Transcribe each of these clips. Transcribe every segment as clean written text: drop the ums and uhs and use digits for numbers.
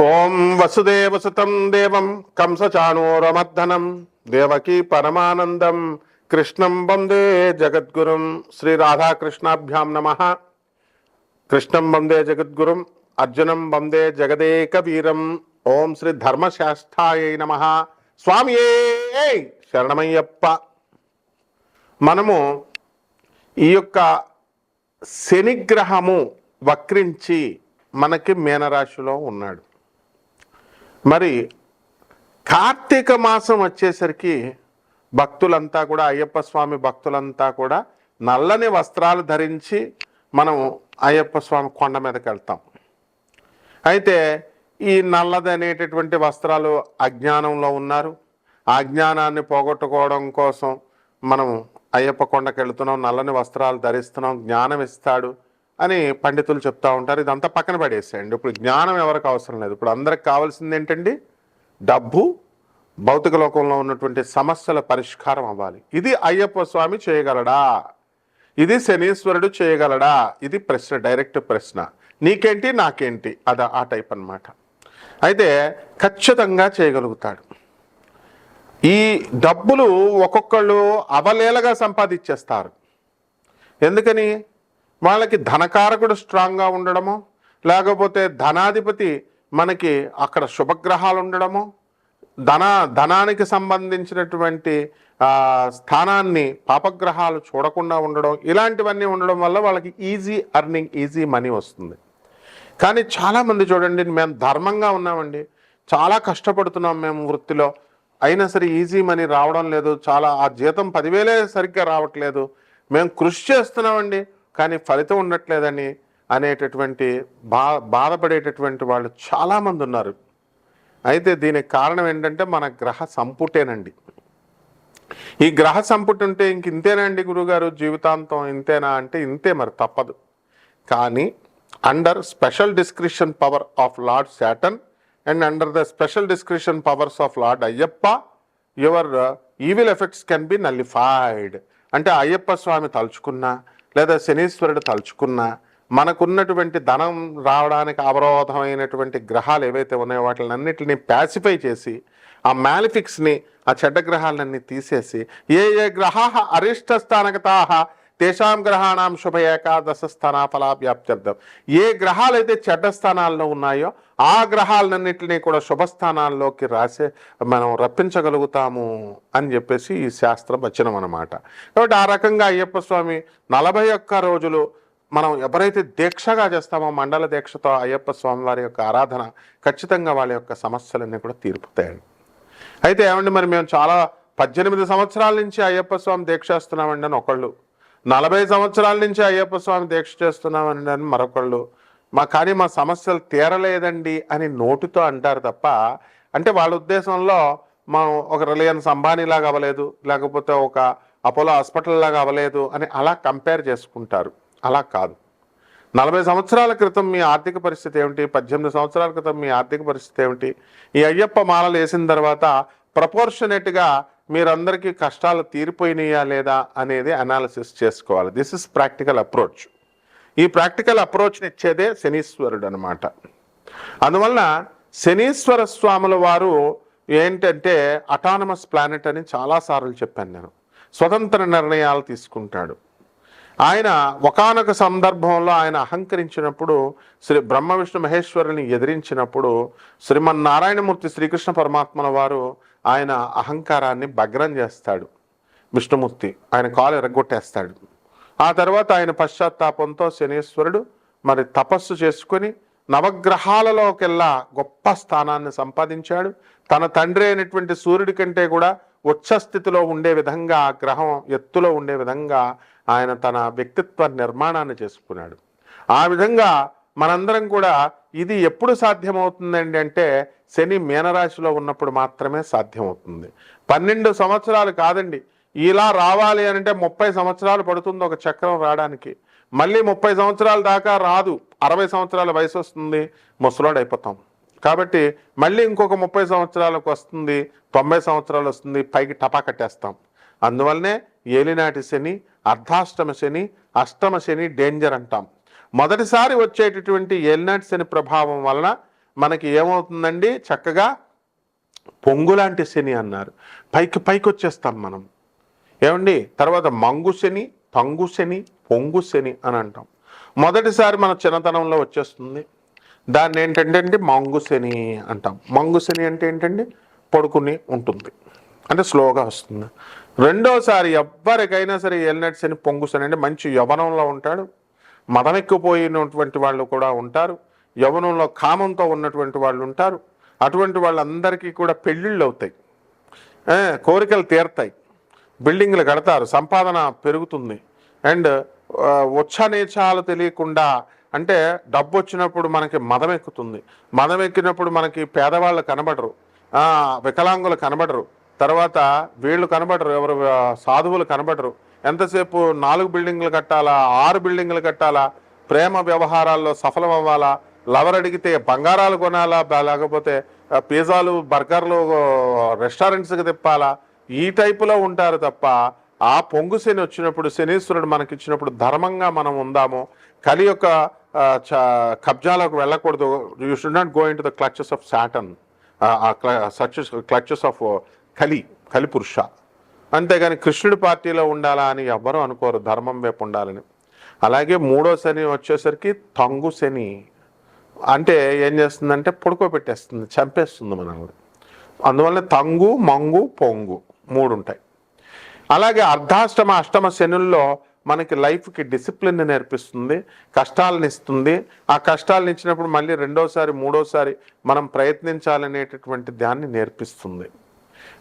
ఓం వసుదేవసుతం దేవం కంసచాణూరమర్దనం దేవకీ పరమానందం కృష్ణం వందే జగద్గురుం. శ్రీ రాధాకృష్ణాభ్యాం నమః. కృష్ణం వందే జగద్గురుం, అర్జునం వందే జగదేక వీరం. ఓం శ్రీ ధర్మశాస్త్రాయ నమః. స్వామియే శరణమయ్యప్ప. మనము ఈ యొక్క శనిగ్రహము వక్రించి మనకి మీనరాశిలో ఉన్నాడు. మరి కార్తీక మాసం వచ్చేసరికి భక్తులంతా కూడా, అయ్యప్ప స్వామి భక్తులంతా కూడా నల్లని వస్త్రాలు ధరించి మనం అయ్యప్ప స్వామి కొండ మీదకి వెళ్తాం. అయితే ఈ నల్లది అనేటటువంటి వస్త్రాలు అజ్ఞానంలో ఉన్నారు. ఆ అజ్ఞానాన్ని పోగొట్టుకోవడం కోసం మనం అయ్యప్ప కొండకి వెళుతున్నాం, నల్లని వస్త్రాలు ధరిస్తున్నాం, జ్ఞానం ఇస్తాడు అని పండితులు చెప్తూ ఉంటారు. ఇదంతా పక్కన పడేసేయండి. ఇప్పుడు జ్ఞానం ఎవరికి అవసరం లేదు. ఇప్పుడు అందరికి కావాల్సింది ఏంటండి? డబ్బు, భౌతిక లోకంలో ఉన్నటువంటి సమస్యల పరిష్కారం అవ్వాలి. ఇది అయ్యప్ప స్వామి చేయగలడా? ఇది శనీశ్వరుడు చేయగలడా? ఇది ప్రశ్న, డైరెక్ట్ ప్రశ్న. నీకేంటి నాకేంటి, అది ఆ టైప్ అన్నమాట. అయితే ఖచ్చితంగా చేయగలుగుతాడు. ఈ డబ్బులు ఒక్కొక్కళ్ళు అవలేలగా సంపాదించేస్తారు. ఎందుకని? వాళ్ళకి ధనకారకుడు స్ట్రాంగ్గా ఉండడమో, లేకపోతే ధనాధిపతి మనకి అక్కడ శుభగ్రహాలు ఉండడమో, ధనానికి సంబంధించినటువంటి స్థానాన్ని పాపగ్రహాలు చూడకుండా ఉండడం, ఇలాంటివన్నీ ఉండడం వల్ల వాళ్ళకి ఈజీ అర్నింగ్, ఈజీ మనీ వస్తుంది. కానీ చాలామంది చూడండి, మేము ధర్మంగా ఉన్నామండి, చాలా కష్టపడుతున్నాం మేము వృత్తిలో, అయినా సరే ఈజీ మనీ రావడం లేదు, చాలా ఆ జీతం 10,000 సరిగ్గా రావట్లేదు, మేము కృషి చేస్తున్నామండి కానీ ఫలితం ఉండట్లేదని అనేటటువంటి బాధపడేటటువంటి వాళ్ళు చాలామంది ఉన్నారు. అయితే దీనికి కారణం ఏంటంటే మన గ్రహ సంపుటేనండి. ఈ గ్రహ సంపుటి ఉంటే ఇంక ఇంతేనండి గురుగారు జీవితాంతం ఇంతేనా అంటే ఇంతే, మరి తప్పదు. కానీ under special discretion power of lord Saturn and under the special discretion powers of lord Ayyappa your evil effects can be nullified. అంటే అయ్యప్ప స్వామి తలుచుకున్నా లేదా శనీశ్వరుడు తలుచుకున్నా మనకున్నటువంటి ధనం రావడానికి అవరోధమైనటువంటి గ్రహాలు ఏవైతే ఉన్నాయో వాటిని అన్నిటిని ప్యాసిఫై చేసి ఆ మ్యాలిఫిక్స్ని, ఆ చెడ్డ గ్రహాలన్నీ తీసేసి ఏ ఏ గ్రహా అరిష్టస్థానగతా తేషాం గ్రహాణం శుభ ఏకాదశ స్థాన ఫలాభ్యాప్త్యర్థం. ఏ గ్రహాలైతే చెడ్డ స్థానాల్లో ఉన్నాయో ఆ గ్రహాలన్నింటినీ కూడా శుభస్థానాల్లోకి మనం రప్పించగలుగుతాము అని చెప్పేసి ఈ శాస్త్ర వచనం అన్నమాట. కాబట్టి ఆ రకంగా అయ్యప్ప స్వామి 41 రోజులు మనం ఎవరైతే దీక్షగా చేస్తామో, మండల దీక్షతో అయ్యప్ప స్వామి వారి యొక్క ఆరాధన, ఖచ్చితంగా వాళ్ళ యొక్క సమస్యలన్నీ కూడా తీరుపుతాయండి. అయితే ఏమండి, మరి మేము చాలా 18 సంవత్సరాల నుంచి అయ్యప్ప స్వామి దీక్ష చేస్తున్నామండి అని ఒకళ్ళు, 40 సంవత్సరాల నుంచి అయ్యప్ప స్వామి దీక్ష చేస్తున్నామండి అని మరొకళ్ళు, కానీ మా సమస్యలు తీరలేదండి అని నోటితో అంటారు తప్ప, అంటే వాళ్ళ ఉద్దేశంలో మనం ఒక రిలయన్స్ అంబానీలాగా అవ్వలేదు, లేకపోతే ఒక అపోలో హాస్పిటల్ లాగా అవ్వలేదు అని అలా కంపేర్ చేసుకుంటారు. అలా కాదు. 40 సంవత్సరాల క్రితం మీ ఆర్థిక పరిస్థితి ఏమిటి, 18 సంవత్సరాల క్రితం మీ ఆర్థిక పరిస్థితి ఏమిటి, ఈ అయ్యప్ప మాలలు వేసిన తర్వాత ప్రపోర్షనేట్గా మీరందరికీ కష్టాలు తీరిపోయినాయా లేదా అనేది అనాలిసిస్ చేసుకోవాలి. This is practical approach. ఈ ప్రాక్టికల్ అప్రోచ్ని ఇచ్చేదే శనీశ్వరుడు అనమాట. అందువల్ల శనీశ్వర స్వాముల వారు ఏంటంటే అటానమస్ ప్లానెట్ అని చాలాసార్లు చెప్పాను నేను. స్వతంత్ర నిర్ణయాలు తీసుకుంటాడు. ఆయన ఒకానొక సందర్భంలో ఆయన అహంకరించినప్పుడు, శ్రీ బ్రహ్మ విష్ణు మహేశ్వరుని ఎదిరించినప్పుడు శ్రీమన్నారాయణమూర్తి శ్రీకృష్ణ పరమాత్మల వారు ఆయన అహంకారాన్ని భగ్నం చేస్తాడు. విష్ణుమూర్తి ఆయన కాలు ఎరగొట్టేస్తాడు. ఆ తర్వాత ఆయన పశ్చాత్తాపంతో శనీశ్వరుడు మరి తపస్సు చేసుకొని నవగ్రహాలలోకెల్లా గొప్ప స్థానాన్ని సంపాదించాడు. తన తండ్రి అయినటువంటి సూర్యుడి కంటే కూడా ఉచ్చస్థితిలో ఉండే విధంగా, ఆ గ్రహం ఎత్తులో ఉండే విధంగా ఆయన తన వ్యక్తిత్వ నిర్మాణాన్ని చేసుకున్నాడు. ఆ విధంగా మనందరం కూడా ఇది ఎప్పుడు సాధ్యమవుతుందండి అంటే శని మీనరాశిలో ఉన్నప్పుడు మాత్రమే సాధ్యమవుతుంది. 12 సంవత్సరాలు కాదండి, ఇలా రావాలి అంటే 30 సంవత్సరాలు పడుతుంది ఒక చక్రం రావడానికి. మళ్ళీ 30 సంవత్సరాల దాకా రాదు, 60 సంవత్సరాల వయసు వస్తుంది, ముసలోడు అయిపోతాం. కాబట్టి మళ్ళీ ఇంకొక 30 సంవత్సరాలకు వస్తుంది, 90 సంవత్సరాలు వస్తుంది, పైకి టపా కట్టేస్తాం. అందువల్లనే ఏలినాటి శని, అర్ధాష్టమ శని, అష్టమ శని డేంజర్ అంటాం. మొదటిసారి వచ్చేటటువంటి ఏలినాటి శని ప్రభావం వలన మనకి ఏమవుతుందండి, చక్కగా పొంగు లాంటి శని అన్నారు. పైకి పైకి వచ్చేస్తాం మనం. ఏమండి, తర్వాత మంగు శని, తంగు శని, పొంగు శని అని అంటాం. మొదటిసారి మన చిన్నతనంలో వచ్చేస్తుంది. దాన్ని ఏంటంటే మంగు శని అంటాం. మంగు శని అంటే ఏంటండి, పడుకుని ఉంటుంది, అంటే స్లోగా వస్తుంది. రెండోసారి ఎవ్వరికైనా సరే ఏలినాటి శని, పొంగు శని అంటే మంచి యవనంలో ఉంటాడు, మదమెక్కిపోయినటువంటి వాళ్ళు కూడా ఉంటారు, యవనంలో కామంతో ఉన్నటువంటి వాళ్ళు ఉంటారు. అటువంటి వాళ్ళందరికీ కూడా పెళ్ళిళ్ళు అవుతాయి, కోరికలు తీరతాయి, బిల్డింగ్లు కడతారు, సంపాదన పెరుగుతుంది. అండ్ ఉచ్చనీచాలు తెలియకుండా, అంటే డబ్బు వచ్చినప్పుడు మనకి మదం ఎక్కుతుంది, మదం ఎక్కినప్పుడు మనకి పేదవాళ్ళు కనబడరు, వికలాంగులు కనబడరు, తర్వాత వీళ్ళు కనబడరు, ఎవరు సాధువులు కనబడరు. ఎంతసేపు 4 బిల్డింగ్లు కట్టాలా, 6 బిల్డింగ్లు కట్టాలా, ప్రేమ వ్యవహారాల్లో సఫలం అవ్వాలా, లవర్ అడిగితే బంగారాలు కొనాలా, లేకపోతే పిజ్జాలు బర్గర్లు రెస్టారెంట్స్కి తిప్పాలా, ఈ టైపులో ఉంటారు తప్ప ఆ పొంగు శని వచ్చినప్పుడు, శనీశ్వరుడు మనకి ఇచ్చినప్పుడు ధర్మంగా మనం ఉందాము, కలి యొక్క కబ్జాలకు వెళ్ళకూడదు. You should not go in to the clutches of Saturn, clutches of కలి పురుష. అంతేగాని కృష్ణుడి పార్టీలో ఉండాలా అని ఎవ్వరూ అనుకోరు, ధర్మం వైపు ఉండాలని. అలాగే మూడో శని వచ్చేసరికి తంగు శని అంటే ఏం చేస్తుందంటే పడుకోబెట్టేస్తుంది, చంపేస్తుంది మనల్ని. అందువల్ల తంగు, మంగు, పొంగు 3 ఉంటాయి. అలాగే అర్ధాష్టమ అష్టమ శనుల్లో మనకి లైఫ్కి డిసిప్లిన్ నేర్పిస్తుంది, కష్టాలను ఇస్తుంది. ఆ కష్టాలను ఇచ్చినప్పుడు మళ్ళీ రెండోసారి మూడోసారి మనం ప్రయత్నించాలనేటటువంటి దాన్ని నేర్పిస్తుంది.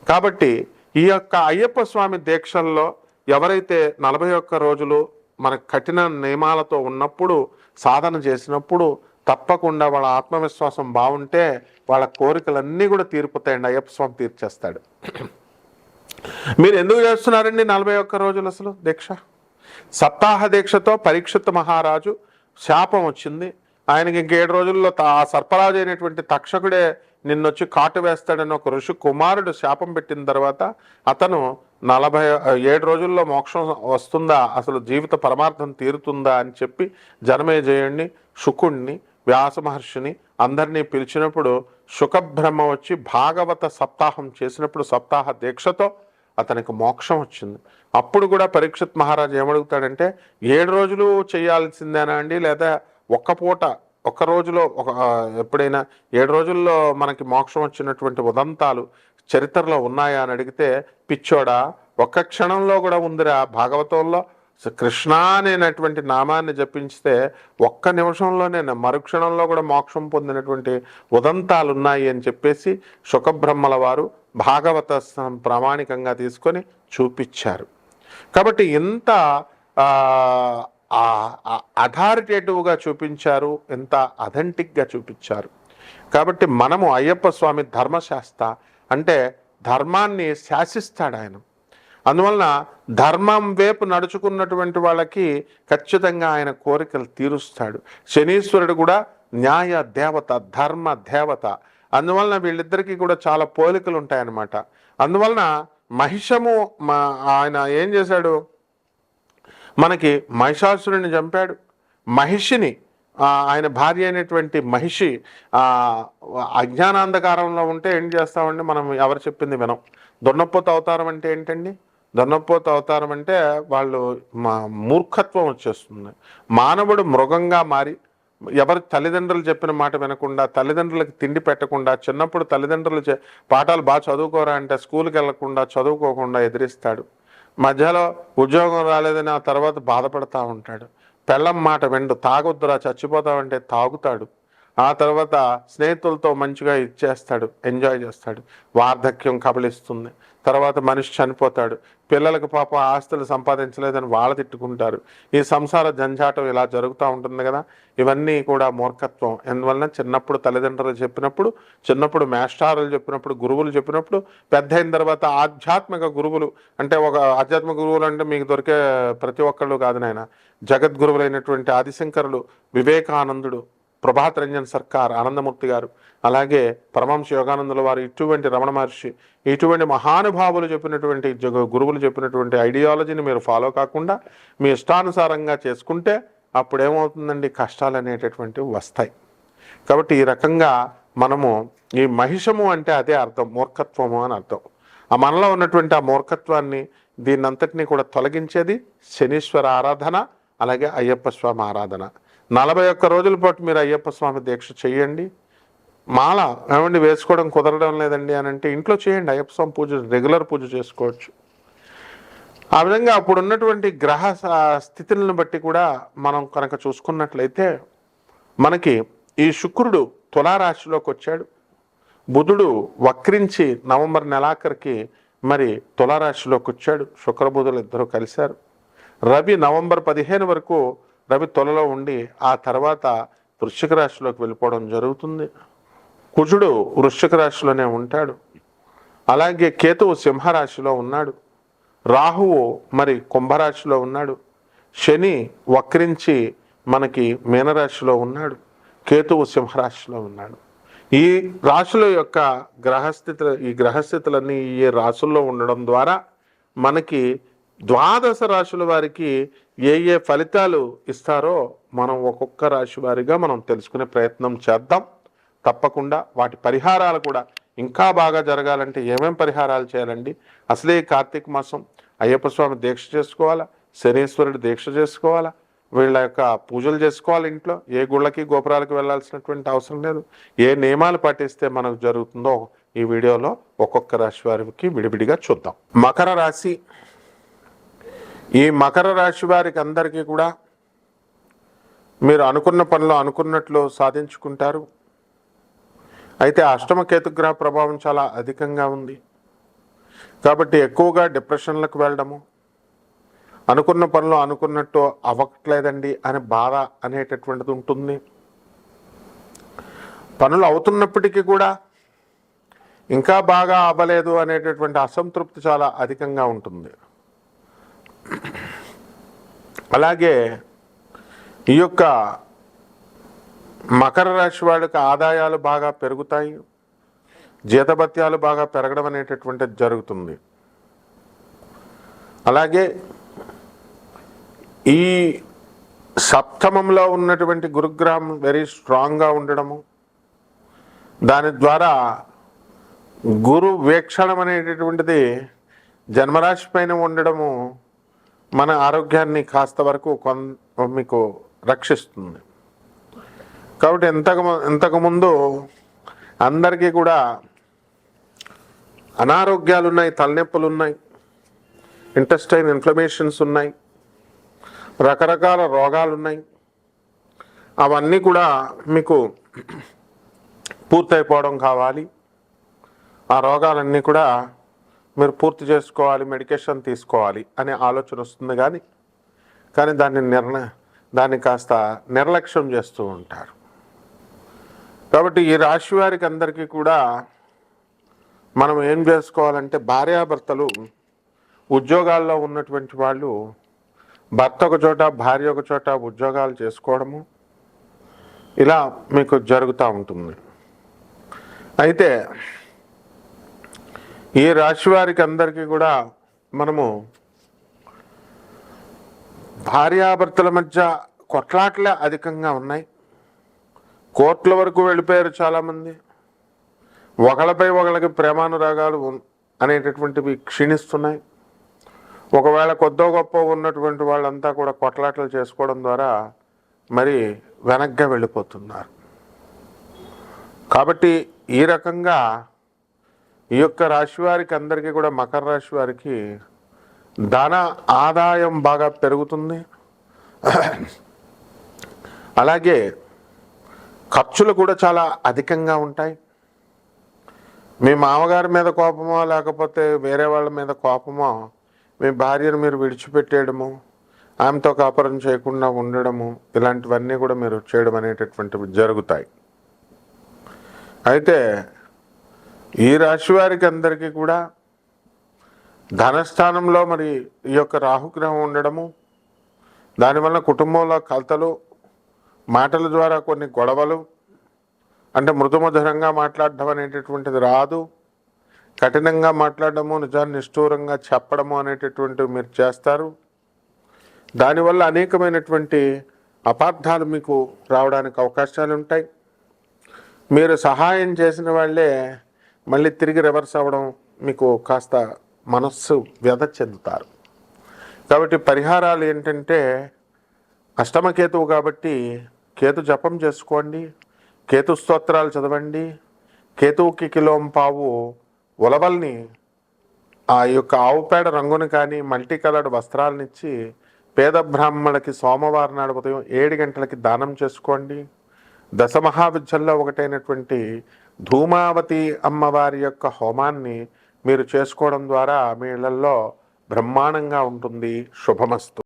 కాబట్టి ఈ యొక్క అయ్యప్ప స్వామి దీక్షల్లో ఎవరైతే 41 రోజులు మన కఠిన నియమాలతో ఉన్నప్పుడు సాధన చేసినప్పుడు తప్పకుండా వాళ్ళ ఆత్మవిశ్వాసం బాగుంటే వాళ్ళ కోరికలన్నీ కూడా తీరిపోతాయండి, అయ్యప్ప స్వామి తీర్చేస్తాడు. మీరు ఎందుకు చేస్తున్నారండి 41 రోజులు అసలు దీక్ష? సప్తాహ దీక్షతో పరీక్షిత్ మహారాజు శాపం వచ్చింది ఆయనకి. ఇంక 7 రోజుల్లో ఆ సర్పరాజు అయినటువంటి తక్షకుడే నిన్నొచ్చి కాటు వేస్తాడని ఒక ఋషి కుమారుడు శాపం పెట్టిన తర్వాత అతను 47 రోజుల్లో మోక్షం వస్తుందా, అసలు జీవిత పరమార్థం తీరుతుందా అని చెప్పి జనమేజయుణ్ణి, శుకుణ్ణి, వ్యాస మహర్షిని అందరినీ పిలిచినప్పుడు శుకబ్రహ్మ వచ్చి భాగవత సప్తాహం చేసినప్పుడు సప్తాహ దీక్షతో అతనికి మోక్షం వచ్చింది. అప్పుడు కూడా పరీక్షిత్ మహారాజు ఏమడుగుతాడంటే 7 రోజులు చేయాల్సిందేనా అండి, లేదా ఒక్క పూట ఒక్క రోజులో ఎప్పుడైనా 7 రోజుల్లో మనకి మోక్షం వచ్చినటువంటి ఉదంతాలు చరిత్రలో ఉన్నాయా అని అడిగితే, పిచ్చోడా ఒక్క క్షణంలో కూడా ఉందిరా భాగవతంలో, కృష్ణ అనేటువంటి నామాన్ని జపించితే ఒక్క నిమిషంలోనే మరుక్షణంలో కూడా మోక్షం పొందినటువంటి ఉదంతాలు ఉన్నాయి అని చెప్పేసి శుకబ్రహ్మల వారు భాగవత ప్రామాణికంగా తీసుకొని చూపించారు. కాబట్టి ఇంత అథారిటేటివ్గా చూపించారు, ఎంత అథెంటిక్గా చూపించారు. కాబట్టి మనము అయ్యప్ప స్వామి ధర్మశాస్త్ర అంటే ధర్మాన్ని శాసిస్తాడు ఆయన. అందువలన ధర్మం వైపు నడుచుకున్నటువంటి వాళ్ళకి ఖచ్చితంగా ఆయన కోరికలు తీరుస్తాడు. శనీశ్వరుడు కూడా న్యాయ దేవత, ధర్మ దేవత. అందువలన వీళ్ళిద్దరికీ కూడా చాలా పోలికలు ఉంటాయన్నమాట. అందువలన మహిషము ఆయన ఏం చేశాడు, మనకి మహిషాసురుని చంపాడు. మహిషిని, ఆయన భార్య అయినటువంటి మహిషి అజ్ఞానాంధకారంలో ఉంటే ఏం చేస్తామండి మనం, ఎవరు చెప్పింది వినం. దున్నపోత అవతారం అంటే ఏంటండి? దున్నపోత అవతారం అంటే వాళ్ళు మూర్ఖత్వం వచ్చేస్తుంది. మానవుడు మృగంగా మారి ఎవరి తల్లిదండ్రులు చెప్పిన మాట వినకుండా, తల్లిదండ్రులకు తిండి పెట్టకుండా, చిన్నప్పుడు తల్లిదండ్రులు పాఠాలు బాగా చదువుకోరా అంటే స్కూల్కి వెళ్లకుండా, చదువుకోకుండా ఎదిరిస్తాడు. మధ్యలో ఉద్యోగం రాలేదని ఆ తర్వాత బాధపడతా ఉంటాడు. పెళ్ళం మాట వెండు, తాగొద్దురా చచ్చిపోతావంటే తాగుతాడు. ఆ తర్వాత స్నేహితులతో మంచిగా ఇచ్చేస్తాడు, ఎంజాయ్ చేస్తాడు. వార్ధక్యం కబలిస్తుంది, తర్వాత మనిషి చనిపోతాడు. పిల్లలకు పాప ఆస్తులు సంపాదించలేదని వాళ్ళు తిట్టుకుంటారు. ఈ సంసార జంజాటం ఇలా జరుగుతూ ఉంటుంది కదా. ఇవన్నీ కూడా మూర్ఖత్వం. ఎందువలన చిన్నప్పుడు తల్లిదండ్రులు చెప్పినప్పుడు, చిన్నప్పుడు మేస్టారులు చెప్పినప్పుడు, గురువులు చెప్పినప్పుడు, పెద్ద అయిన తర్వాత ఆధ్యాత్మిక గురువులు అంటే ఒక ఆధ్యాత్మిక గురువులు అంటే మీకు దొరికే ప్రతి ఒక్కళ్ళు కాదు నాయన. జగద్గురువులైనటువంటి ఆదిశంకరులు, వివేకానందుడు, ప్రభాత్ రంజన్ సర్కార్, ఆనందమూర్తి గారు, అలాగే పరమహంస యోగానందుల వారు, ఇటువంటి రమణ మహర్షి, ఇటువంటి మహానుభావులు చెప్పినటువంటి గురువులు చెప్పినటువంటి ఐడియాలజీని మీరు ఫాలో కాకుండా మీ ఇష్టానుసారంగా చేసుకుంటే అప్పుడు ఏమవుతుందండి, కష్టాలు అనేటటువంటివి వస్తాయి. కాబట్టి ఈ రకంగా మనము ఈ మహిషము అంటే అదే అర్థం, మూర్ఖత్వము అని అర్థం. ఆ మనలో ఉన్నటువంటి ఆ మూర్ఖత్వాన్ని దీన్నంతటినీ కూడా తొలగించేది శనీశ్వర ఆరాధన, అలాగే అయ్యప్ప స్వామి ఆరాధన. 41 రోజుల పాటు మీరు అయ్యప్ప స్వామి దీక్ష చేయండి. మాల ఏమండి వేసుకోవడం కుదరడం లేదండి అని అంటే ఇంట్లో చేయండి, అయ్యప్ప స్వామి పూజ రెగ్యులర్ పూజ చేసుకోవచ్చు. ఆ విధంగా అప్పుడు ఉన్నటువంటి గ్రహ స్థితులను బట్టి కూడా మనం కనుక చూసుకున్నట్లయితే మనకి ఈ శుక్రుడు తులారాశిలోకి వచ్చాడు, బుధుడు వక్రించి నవంబర్ నెలాఖరికి మరి తులారాశిలోకి వచ్చాడు, శుక్రబుధులు ఇద్దరు కలిశారు. రవి నవంబర్ 15 వరకు రవి తులలో ఉండి ఆ తర్వాత వృశ్చిక రాశిలోకి వెళ్ళిపోవడం జరుగుతుంది. కుజుడు వృశ్చిక రాశిలోనే ఉంటాడు, అలాగే కేతువు సింహరాశిలో ఉన్నాడు, రాహువు మరి కుంభరాశిలో ఉన్నాడు, శని వక్రించి మనకి మీనరాశిలో ఉన్నాడు, కేతువు సింహరాశిలో ఉన్నాడు. ఈ రాశుల యొక్క గ్రహస్థితులన్నీ ఈ రాశుల్లో ఉండడం ద్వారా మనకి ద్వాదశ రాశుల వారికి ఏ ఏ ఫలితాలు ఇస్తారో మనం ఒక్కొక్క రాశి వారిగా మనం తెలుసుకునే ప్రయత్నం చేద్దాం. తప్పకుండా వాటి పరిహారాలు కూడా ఇంకా బాగా జరగాలంటే ఏమేం పరిహారాలు చేయాలండి? అసలే కార్తీక మాసం అయ్యప్ప స్వామి దీక్ష చేసుకోవాలా, శనీశ్వరుడు దీక్ష చేసుకోవాలా, వీళ్ళ యొక్క పూజలు చేసుకోవాలి. ఇంట్లో ఏ గుళ్ళకి గోపురాలకు వెళ్ళాల్సినటువంటి అవసరం లేదు. ఏ నియమాలు పాటిస్తే మనకు జరుగుతుందో ఈ వీడియోలో ఒక్కొక్క రాశి వారికి విడివిడిగా చూద్దాం. మకర రాశి. ఈ మకర రాశి వారికి అందరికీ కూడా మీరు అనుకున్న పనులు అనుకున్నట్లు సాధించుకుంటారు. అయితే అష్టమ కేతుగ్రహ ప్రభావం చాలా అధికంగా ఉంది కాబట్టి ఎక్కువగా డిప్రెషన్లకు వెళ్ళడము, అనుకున్న పనులు అనుకున్నట్టు అవ్వట్లేదండి అని బాధ అనేటటువంటిది ఉంటుంది. పనులు అవుతున్నప్పటికీ కూడా ఇంకా బాగా అవ్వలేదు అనేటటువంటి అసంతృప్తి చాలా అధికంగా ఉంటుంది. అలాగే ఈ యొక్క మకర రాశి వాడికి ఆదాయాలు బాగా పెరుగుతాయి, జీతభత్యాలు బాగా పెరగడం అనేటటువంటిది జరుగుతుంది. అలాగే ఈ సప్తమంలో ఉన్నటువంటి గురుగ్రహం వెరీ స్ట్రాంగ్గా ఉండడము, దాని ద్వారా గురు వీక్షణం అనేటటువంటిది జన్మరాశి పైన ఉండడము మన ఆరోగ్యాన్ని కాస్త వరకు మీకు రక్షిస్తుంది. కాబట్టి ఇంతకుముందు అందరికీ కూడా అనారోగ్యాలు ఉన్నాయి, తలనొప్పులు ఉన్నాయి, ఇంటెస్టైన్ ఇన్ఫ్లమేషన్స్ ఉన్నాయి, రకరకాల రోగాలు ఉన్నాయి. అవన్నీ కూడా మీకు పూర్తయిపోవడం కావాలి. ఆ రోగాలన్నీ కూడా మీరు పూర్తి చేసుకోవాలి, మెడికేషన్ తీసుకోవాలి అనే ఆలోచన వస్తుంది. కానీ దాన్ని కాస్త నిర్లక్ష్యం చేస్తూ ఉంటారు. కాబట్టి ఈ రాశి వారికి అందరికీ కూడా మనం ఏం చేసుకోవాలంటే, భార్యాభర్తలు ఉద్యోగాల్లో ఉన్నటువంటి వాళ్ళు భర్త ఒక చోట భార్య ఒక చోట ఉద్యోగాలు చేసుకోవడము ఇలా మీకు జరుగుతూ ఉంటుంది. అయితే ఈ రాశి వారికి అందరికీ కూడా మనము భార్యాభర్తల మధ్య కొట్లాట్లే అధికంగా ఉన్నాయి. కోర్టుల వరకు వెళ్ళిపోయారు చాలామంది. ఒకళ్ళపై ఒకళ్ళకి ప్రేమానురాగాలు అనేటటువంటివి క్షీణిస్తున్నాయి. ఒకవేళ కొద్దో గొప్ప ఉన్నటువంటి వాళ్ళంతా కూడా కొట్లాటలు చేసుకోవడం ద్వారా మరి వెనక్గా వెళ్ళిపోతున్నారు. కాబట్టి ఈ రకంగా ఈ యొక్క రాశి వారికి అందరికీ కూడా, మకర రాశి వారికి ధన ఆదాయం బాగా పెరుగుతుంది. అలాగే ఖర్చులు కూడా చాలా అధికంగా ఉంటాయి. మీ మామగారి మీద కోపమో లేకపోతే వేరే వాళ్ళ మీద కోపమో, మీ భార్యను మీరు విడిచిపెట్టేయడము, ఆమెతో కాపురం చేయకుండా ఉండడము, ఇలాంటివన్నీ కూడా మీరు చేయడం అనేటటువంటివి జరుగుతాయి. అయితే ఈ రాశి వారికి అందరికీ కూడా ధనస్థానంలో మరి ఈ యొక్క రాహుగ్రహం ఉండడము, దానివల్ల కుటుంబంలో కలతలు, మాటల ద్వారా కొన్ని గొడవలు, అంటే మృదుమధురంగా మాట్లాడడం అనేటటువంటిది రాదు, కఠినంగా మాట్లాడడము, నిజాన్ని నిష్ఠూరంగా చెప్పడము అనేటటువంటివి మీరు చేస్తారు. దానివల్ల అనేకమైనటువంటి అపార్థాలు మీకు రావడానికి అవకాశాలు ఉంటాయి. మీరు సహాయం చేసిన వాళ్ళే మళ్ళీ తిరిగి రివర్స్ అవ్వడం మీకు కాస్త మనస్సు వ్యధ చెందుతారు. కాబట్టి పరిహారాలు ఏంటంటే, అష్టమ కేతువు కాబట్టి కేతు జపం చేసుకోండి, కేతు స్తోత్రాలు చదవండి, కేతువుకి కిలోంపావు ఉలవల్ని ఆ యొక్క ఆవు పేడ రంగుని కానీ మల్టీ కలర్డ్ వస్త్రాలనిచ్చి పేద బ్రాహ్మణులకి సోమవారం నాడు ఉదయం 7 గంటలకి దానం చేసుకోండి. దశమహావిద్యల్లో ఒకటైనటువంటి ధూమావతి అమ్మవారి యొక్క హోమాన్ని మీరు చేసుకోవడం ద్వారా మీ ఇళ్లలో బ్రహ్మాండంగా ఉంటుంది. శుభమస్తు.